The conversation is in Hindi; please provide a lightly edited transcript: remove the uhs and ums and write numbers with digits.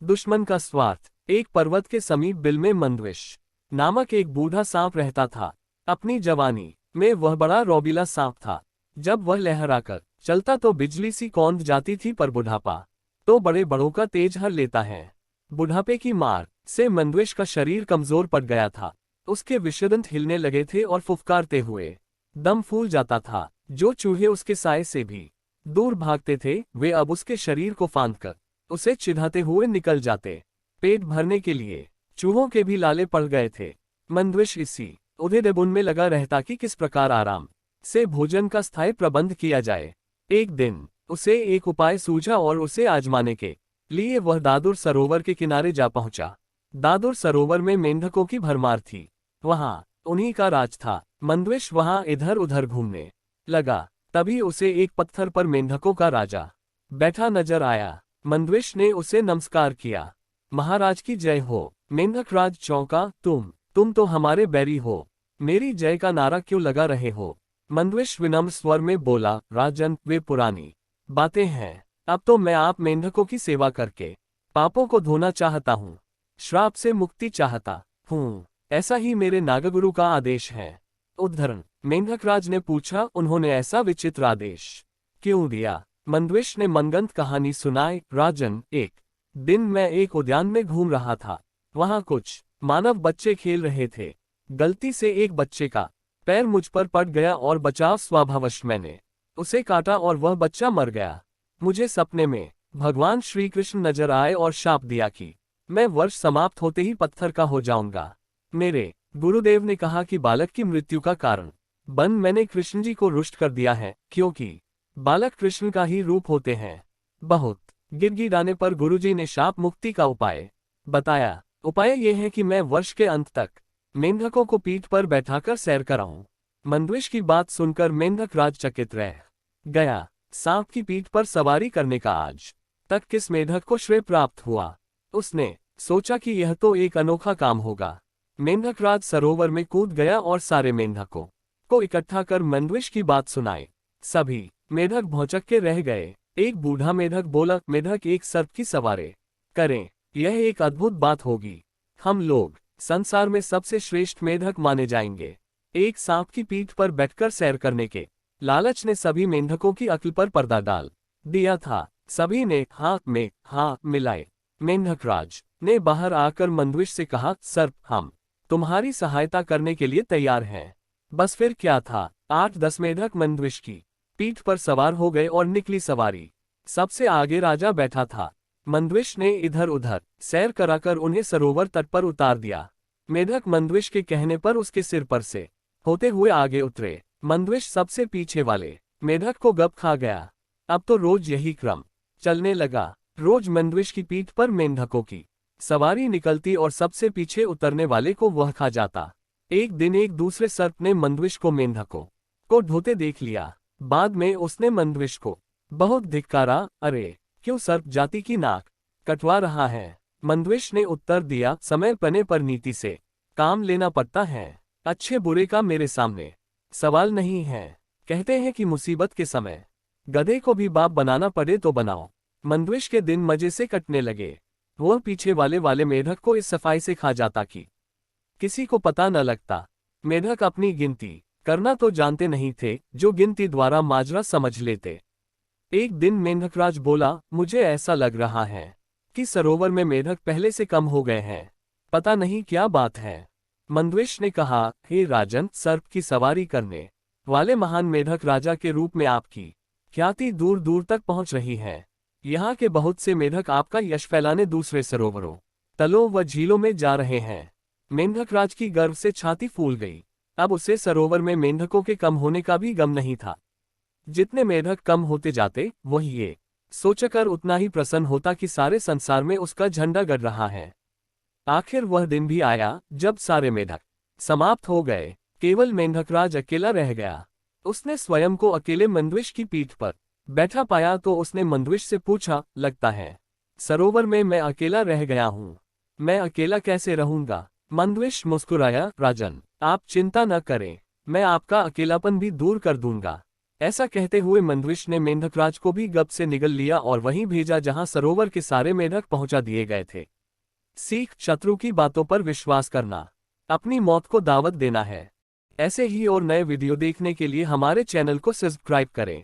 दुश्मन का स्वार्थ। एक पर्वत के समीप बिल में मंदविश नामक एक बूढ़ा सांप रहता था। अपनी जवानी में वह बड़ा रौबीला सांप था। जब वह लहराकर चलता तो बिजली सी कौंध जाती थी, पर बुढ़ापा तो बड़े बड़ों का तेज हर लेता है। बुढ़ापे की मार से मंदविश का शरीर कमजोर पड़ गया था। उसके विषदंत हिलने लगे थे और फुफकारते हुए दम फूल जाता था। जो चूहे उसके साए से भी दूर भागते थे, वे अब उसके शरीर को फांदकर उसे चिढ़ाते हुए निकल जाते। पेट भरने के लिए चूहों के भी लाले पड़ गए थे। मंदविश इसी उधेड़-बुन में लगा रहता कि किस प्रकार आराम से भोजन का स्थायी प्रबंध किया जाए। एक दिन उसे एक उपाय सूझा और उसे आजमाने के लिए वह दादुर सरोवर के किनारे जा पहुंचा। दादुर सरोवर में मेंढकों की भरमार थी। वहां उन्हीं का राज था। मंदविश वहां इधर उधर घूमने लगा। तभी उसे एक पत्थर पर मेंढकों का राजा बैठा नजर आया। मंदविश ने उसे नमस्कार किया। महाराज की जय हो। मेंढक राज चौंका। तुम तो हमारे बैरी हो, मेरी जय का नारा क्यों लगा रहे हो? मंदविश विनम्र स्वर में बोला, राजन, वे पुरानी बातें हैं। अब तो मैं आप मेंढकों की सेवा करके पापों को धोना चाहता हूँ, श्राप से मुक्ति चाहता हूँ। ऐसा ही मेरे नागगुरु का आदेश है। उद्धरण। मेंढक राज ने पूछा, उन्होंने ऐसा विचित्र आदेश क्यों दिया? मंदविश ने मनगंत कहानी सुनाई। राजन, एक दिन मैं एक उद्यान में घूम रहा था। वहां कुछ मानव बच्चे खेल रहे थे। गलती से एक बच्चे का पैर मुझ पर पड़ गया और बचाव स्वभावश मैंने उसे काटा और वह बच्चा मर गया। मुझे सपने में भगवान श्री कृष्ण नजर आए और शाप दिया कि मैं वर्ष समाप्त होते ही पत्थर का हो जाऊंगा। मेरे गुरुदेव ने कहा कि बालक की मृत्यु का कारण बन मैंने कृष्ण जी को रुष्ट कर दिया है, क्योंकि बालक कृष्ण का ही रूप होते हैं। बहुत गिड़गिड़ाने पर गुरुजी ने शाप मुक्ति का उपाय बताया। उपाय यह है कि मैं वर्ष के अंत तक मेंढकों को पीठ पर बैठाकर सैर कराऊं। मंदविश की बात सुनकर मेंढक राज चकित रह गया। सांप की पीठ पर सवारी करने का आज तक किस मेंढक को श्रेय प्राप्त हुआ? उसने सोचा कि यह तो एक अनोखा काम होगा। मेंढक राज सरोवर में कूद गया और सारे मेंढकों को इकट्ठा कर मंदविश की बात सुनाई। सभी मेंढक भौचक के रह गए। एक बूढ़ा मेंढक बोला, मेंढक एक सर्प की सवारी करें, यह एक अद्भुत बात होगी। हम लोग संसार में सबसे श्रेष्ठ मेंढक माने जाएंगे। एक सांप की पीठ पर बैठकर सैर करने के लालच ने सभी मेंढकों की अक्ल पर पर्दा डाल दिया था। सभी ने हाथ में हाथ मिलाए। मेंढक राज ने बाहर आकर मंदविश से कहा, सर्प, हम तुम्हारी सहायता करने के लिए तैयार हैं। बस फिर क्या था, 8-10 मेंढक मंदविश की पीठ पर सवार हो गए और निकली सवारी। सबसे आगे राजा बैठा था। मंदविश ने इधर उधर सैर कराकर उन्हें सरोवर तट पर उतार दिया। मेंढक मंदविश के कहने पर उसके सिर पर से होते हुए आगे उतरे। मंदविश सबसे पीछे वाले मेंढक को गप खा गया। अब तो रोज यही क्रम चलने लगा। रोज मंदविश की पीठ पर मेंढकों की सवारी निकलती और सबसे पीछे उतरने वाले को वह खा जाता। एक दिन एक दूसरे सर्प ने मंदविश को मेंढकों को ढोते देख लिया। बाद में उसने मंदविश को बहुत धिक्कारा। अरे, क्यों सर्प जाति की नाक कटवा रहा है? मंदविश ने उत्तर दिया, समय पने पर नीति से काम लेना पड़ता है। अच्छे बुरे का मेरे सामने सवाल नहीं है। कहते हैं कि मुसीबत के समय गधे को भी बाप बनाना पड़े तो बनाओ। मंदविश के दिन मजे से कटने लगे। वह पीछे वाले मेढक को इस सफाई से खा जाता कि किसी को पता न लगता। मेढक अपनी गिनती करना तो जानते नहीं थे, जो गिनती द्वारा माजरा समझ लेते। एक दिन मेंढकराज बोला, मुझे ऐसा लग रहा है कि सरोवर में मेढक पहले से कम हो गए हैं। पता नहीं क्या बात है। मंदविश ने कहा, हे राजन, सर्प की सवारी करने वाले महान मेढक राजा के रूप में आपकी ख्याति दूर दूर तक पहुंच रही है। यहाँ के बहुत से मेढक आपका यश फैलाने दूसरे सरोवरों, तलों व झीलों में जा रहे हैं। मेंढकराज की गर्व से छाती फूल गई। अब उसे सरोवर में मेंढकों के कम होने का भी गम नहीं था। जितने मेढक कम होते जाते, वही ये सोचकर उतना ही प्रसन्न होता कि सारे संसार में उसका झंडा गड़ रहा है। आखिर वह दिन भी आया जब सारे मेढक समाप्त हो गए। केवल मेंढकराज अकेला रह गया। उसने स्वयं को अकेले मंदविश की पीठ पर बैठा पाया तो उसने मंदविश से पूछा, लगता है सरोवर में मैं अकेला रह गया हूँ। मैं अकेला कैसे रहूंगा? मंदविश मुस्कुराया, राजन, आप चिंता न करें, मैं आपका अकेलापन भी दूर कर दूंगा। ऐसा कहते हुए मंदविश ने मेंढकराज को भी गप से निगल लिया और वहीं भेजा जहां सरोवर के सारे मेंढक पहुंचा दिए गए थे। सीख, शत्रु की बातों पर विश्वास करना अपनी मौत को दावत देना है। ऐसे ही और नए वीडियो देखने के लिए हमारे चैनल को सब्सक्राइब करें।